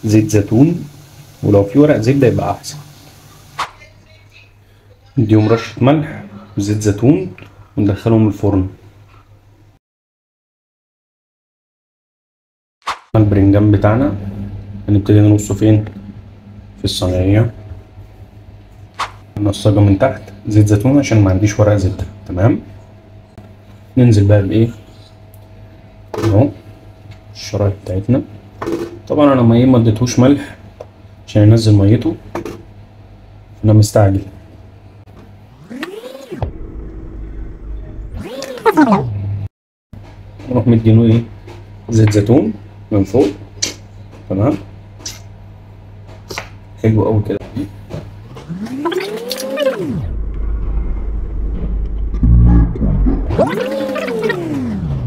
زيت زيتون، ولو في ورق زبدة يبقى أحسن. نديهم رشة ملح وزيت زيتون وندخلهم الفرن. البرنجان بتاعنا هنبتدي نرصه فين؟ في الصينية، نصجه من تحت زيت زيتون عشان ما عنديش ورق زبدة. تمام. ننزل بقى بإيه؟ اهو الشرايح بتاعتنا. طبعا انا ما اديتهوش ملح عشان ينزل ميته، انا مستعجل. نروح مدينه ايه؟ زيت زيتون من فوق. تمام. حلو قوي كده.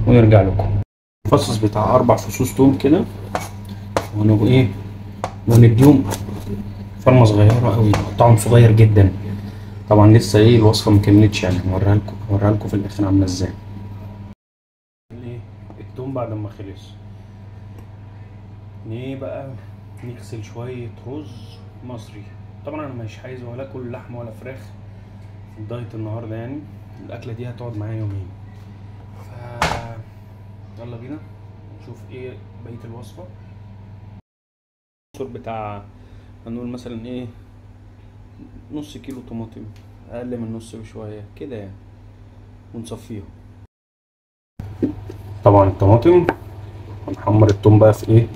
ونرجع لكم. الفصص بتاع 4 فصوص توم كده، ونبقى ايه؟ ونديهم فرمة صغيرة قوي، نقطعهم صغير جدا. طبعا لسه ايه الوصفة مكملتش، يعني هوريها لكم في الاخر عاملة ازاي. التوم بعد ما خلص ايه بقى؟ نغسل شوية رز مصري. طبعا انا مش عايز ولا اكل لحمة ولا فراخ في الدايت النهاردة، يعني الاكلة دي هتقعد معايا يومين. يلا بينا نشوف ايه بقية الوصفة. الصور بتاع هنقول مثلا ايه، نص كيلو طماطم، اقل من نص بشوية كده يعني، ونصفيها. طبعا الطماطم هنحمر التوم بقى في ايه؟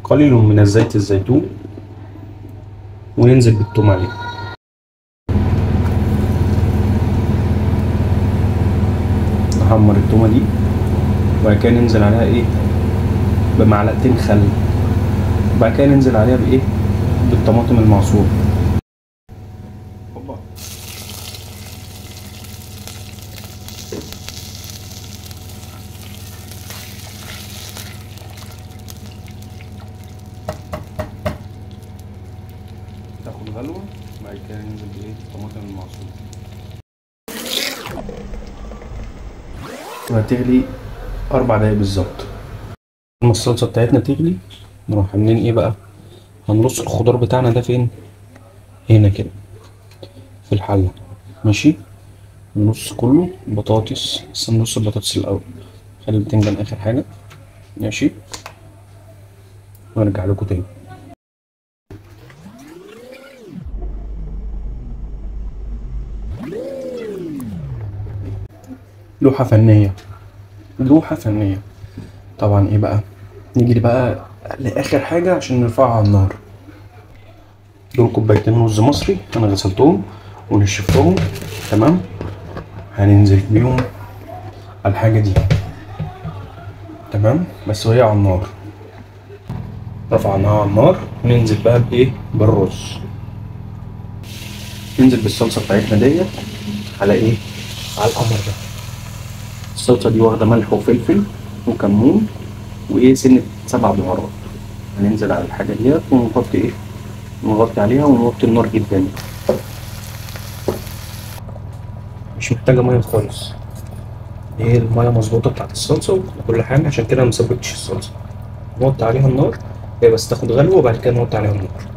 قليل من الزيت الزيتون، وننزل بالتوم عليه. نحمر التومة دي وبعد كده ننزل عليها ايه؟ بمعلقتين خل. وبعد كده ننزل عليها بايه؟ بالطماطم المعصورة. تاخد غلوة وبعد كده ننزل بايه؟ الطماطم المعصورة. وهتغلي 4 دقايق بالظبط. لما الصلصة بتاعتنا تغلي نروح عاملين ايه بقى؟ هنرص الخضار بتاعنا ده فين؟ هنا كده في الحلة. ماشي. نرص كله بطاطس، بس نرص البطاطس الأول، خلي البتنجان آخر حاجة. ماشي. وارجع لكم تاني. لوحة فنية، لوحة فنية. طبعا ايه بقى؟ نيجي بقى لآخر حاجة عشان نرفعها على النار. دول كوبايتين رز مصري انا غسلتهم ونشفتهم. تمام. هننزل بيهم على الحاجة دي. تمام. بس وهي على النار. رفعناها على النار وننزل بقى بايه؟ بالرز. ننزل بالصلصة بتاعتنا ديت على ايه؟ على القمر ده. الصلصة دي واخدة ملح وفلفل وكمون وايه؟ سنة 7 بهارات. هننزل على الحاجة ديت ونغطي ايه؟ نغطي عليها ونوطي النار جدا. مش محتاجة مية خالص، ايه المية مظبوطة بتاعت الصلصة وكل حاجة، عشان كده مسبكتش الصلصة. نوطي عليها النار، هي بس تاخد غلوة وبعد كده نوطي عليها النار.